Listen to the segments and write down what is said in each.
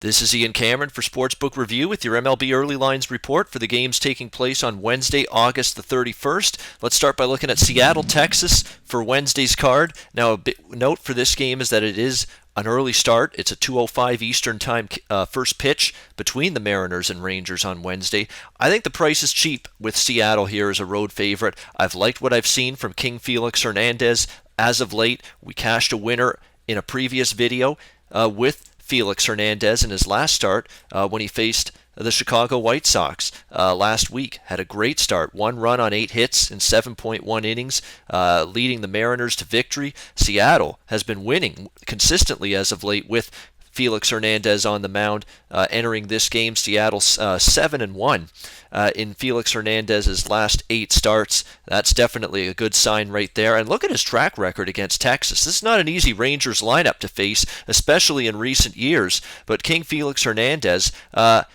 This is Ian Cameron for Sportsbook Review with your MLB Early Lines report for the games taking place on Wednesday, August the 31st. Let's start by looking at Seattle, Texas for Wednesday's card. Now, a note for this game is that it is an early start. It's a 2:05 Eastern Time first pitch between the Mariners and Rangers on Wednesday. I think the price is cheap with Seattle here as a road favorite. I've liked what I've seen from King Felix Hernandez as of late. We cashed a winner in a previous video with Felix Hernandez in his last start when he faced the Chicago White Sox last week. Had a great start. 1 run on 8 hits in 7.1 innings, leading the Mariners to victory. Seattle has been winning consistently as of late with Felix Hernandez on the mound. Entering this game, Seattle's 7-1 in Felix Hernandez's last 8 starts. That's definitely a good sign right there. And look at his track record against Texas. This is not an easy Rangers lineup to face, especially in recent years. But King Felix Hernandez,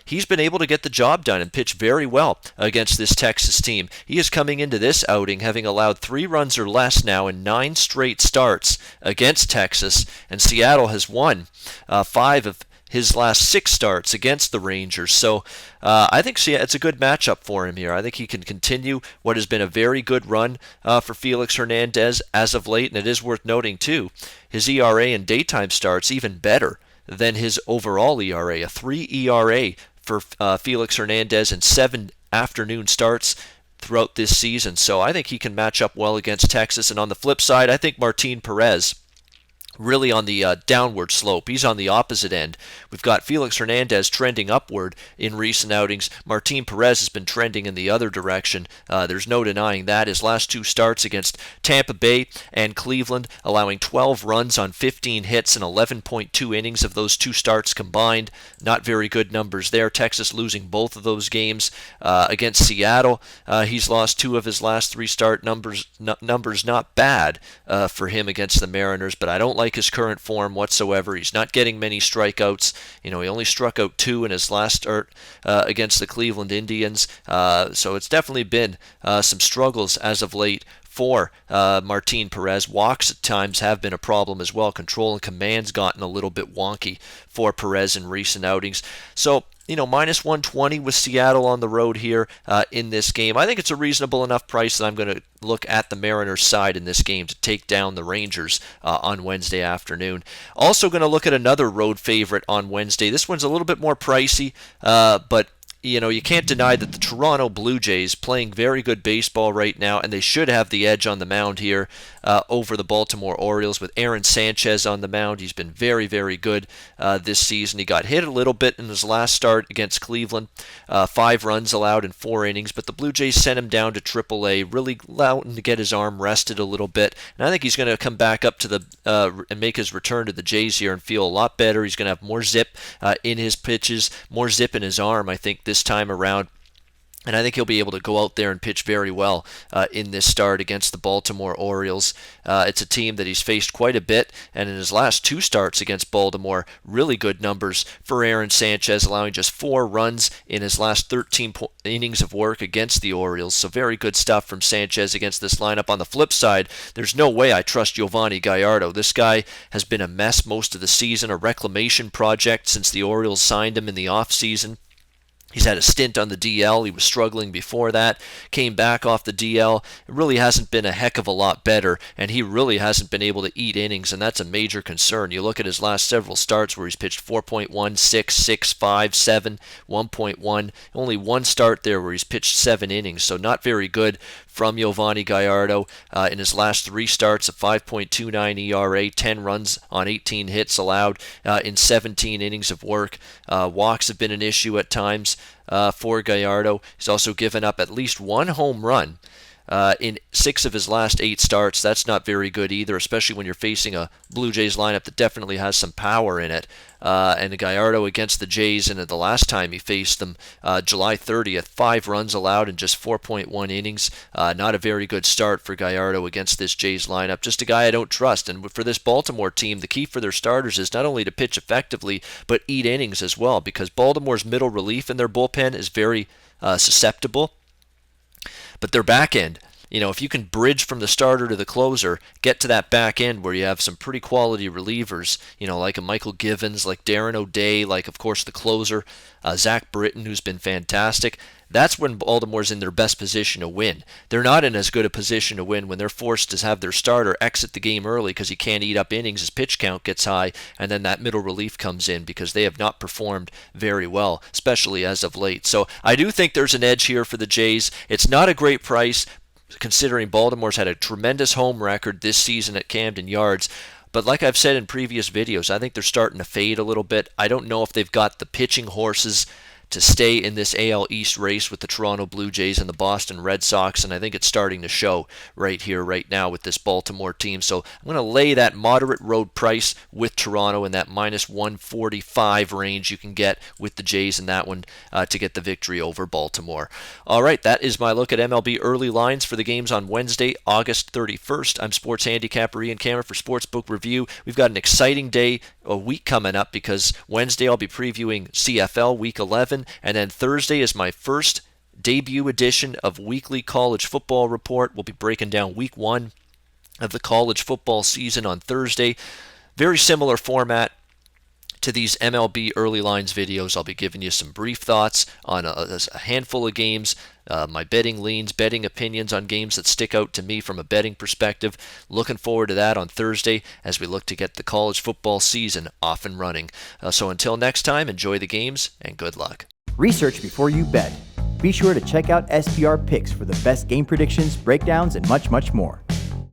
he's been able to get the job done and pitch very well against this Texas team. He is coming into this outing having allowed 3 runs or less now in 9 straight starts against Texas, and Seattle has won 5 of his last 6 starts against the Rangers. So I think it's a good matchup for him here. I think he can continue what has been a very good run for Felix Hernandez as of late. And it is worth noting, too, his ERA in daytime starts even better than his overall ERA. A 3 ERA for Felix Hernandez in 7 afternoon starts throughout this season. So I think he can match up well against Texas. And on the flip side, I think Martin Perez really on the downward slope. He's on the opposite end. We've got Felix Hernandez trending upward in recent outings. Martin Perez has been trending in the other direction. There's no denying that. His last 2 starts against Tampa Bay and Cleveland, allowing 12 runs on 15 hits and 11.2 innings of those 2 starts combined. Not very good numbers there. Texas losing both of those games. Against Seattle, he's lost 2 of his last 3 start numbers. Numbers not bad for him against the Mariners, but I don't like his current form whatsoever. He's not getting many strikeouts. He only struck out 2 in his last start against the Cleveland Indians. So it's definitely been some struggles as of late for Martin Perez. Walks at times have been a problem as well. Control and command's gotten a little bit wonky for Perez in recent outings. So minus 120 with Seattle on the road here in this game. I think it's a reasonable enough price that I'm going to look at the Mariners side in this game to take down the Rangers on Wednesday afternoon. Also going to look at another road favorite on Wednesday. This one's a little bit more pricey, but you can't deny that the Toronto Blue Jays playing very good baseball right now, and they should have the edge on the mound here over the Baltimore Orioles with Aaron Sanchez on the mound. He's been very, very good this season. He got hit a little bit in his last start against Cleveland, 5 runs allowed in 4 innings, but the Blue Jays sent him down to AAA, really allowed him to get his arm rested a little bit, and I think he's going to come back up to the and make his return to the Jays here and feel a lot better. He's going to have more zip in his pitches, more zip in his arm, I think, this time around. And I think he'll be able to go out there and pitch very well in this start against the Baltimore Orioles. It's a team that he's faced quite a bit, and in his last 2 starts against Baltimore, really good numbers for Aaron Sanchez, allowing just 4 runs in his last 13 innings of work against the Orioles. So very good stuff from Sanchez against this lineup. On the flip side, there's no way I trust Yovani Gallardo. This guy has been a mess most of the season, a reclamation project since the Orioles signed him in the offseason. He's had a stint on the DL. He was struggling before that, came back off the DL. It really hasn't been a heck of a lot better, and he really hasn't been able to eat innings, and that's a major concern. You look at his last several starts where he's pitched 4.1, 6, 6, 5, 7, 1.1. Only 1 start there where he's pitched 7 innings, so not very good from Yovani Gallardo. In his last 3 starts, a 5.29 ERA, 10 runs on 18 hits allowed in 17 innings of work. Walks have been an issue at times for Gallardo. He's also given up at least 1 home run in 6 of his last 8 starts. That's not very good either, especially when you're facing a Blue Jays lineup that definitely has some power in it. And Gallardo against the Jays, and the last time he faced them, July 30th, 5 runs allowed in just 4.1 innings. Not a very good start for Gallardo against this Jays lineup. Just a guy I don't trust. And for this Baltimore team, the key for their starters is not only to pitch effectively, but eat innings as well, because Baltimore's middle relief in their bullpen is very susceptible. But their back end, if you can bridge from the starter to the closer, get to that back end where you have some pretty quality relievers, like a Michael Givens, like Darren O'Day, like, of course, the closer, Zach Britton, who's been fantastic. That's when Baltimore's in their best position to win. They're not in as good a position to win when they're forced to have their starter exit the game early because he can't eat up innings, his pitch count gets high, and then that middle relief comes in because they have not performed very well, especially as of late. So I do think there's an edge here for the Jays. It's not a great price considering Baltimore's had a tremendous home record this season at Camden Yards. But like I've said in previous videos, I think they're starting to fade a little bit. I don't know if they've got the pitching horses to stay in this AL East race with the Toronto Blue Jays and the Boston Red Sox, and I think it's starting to show right here, right now with this Baltimore team. So I'm going to lay that moderate road price with Toronto in that minus 145 range you can get with the Jays in that one to get the victory over Baltimore. All right, that is my look at MLB early lines for the games on Wednesday, August 31st. I'm sports handicapper Ian Cameron for Sportsbook Review. We've got an exciting a week coming up because Wednesday I'll be previewing CFL Week 11, and then Thursday is my first debut edition of Weekly College Football Report. We'll be breaking down Week 1 of the college football season on Thursday. Very similar format to these MLB early lines videos. I'll be giving you some brief thoughts on a handful of games, my betting leans, betting opinions on games that stick out to me from a betting perspective. Looking forward to that on Thursday as we look to get the college football season off and running. So until next time, enjoy the games and good luck. Research before you bet. Be sure to check out SPR Picks for the best game predictions, breakdowns, and much, much more.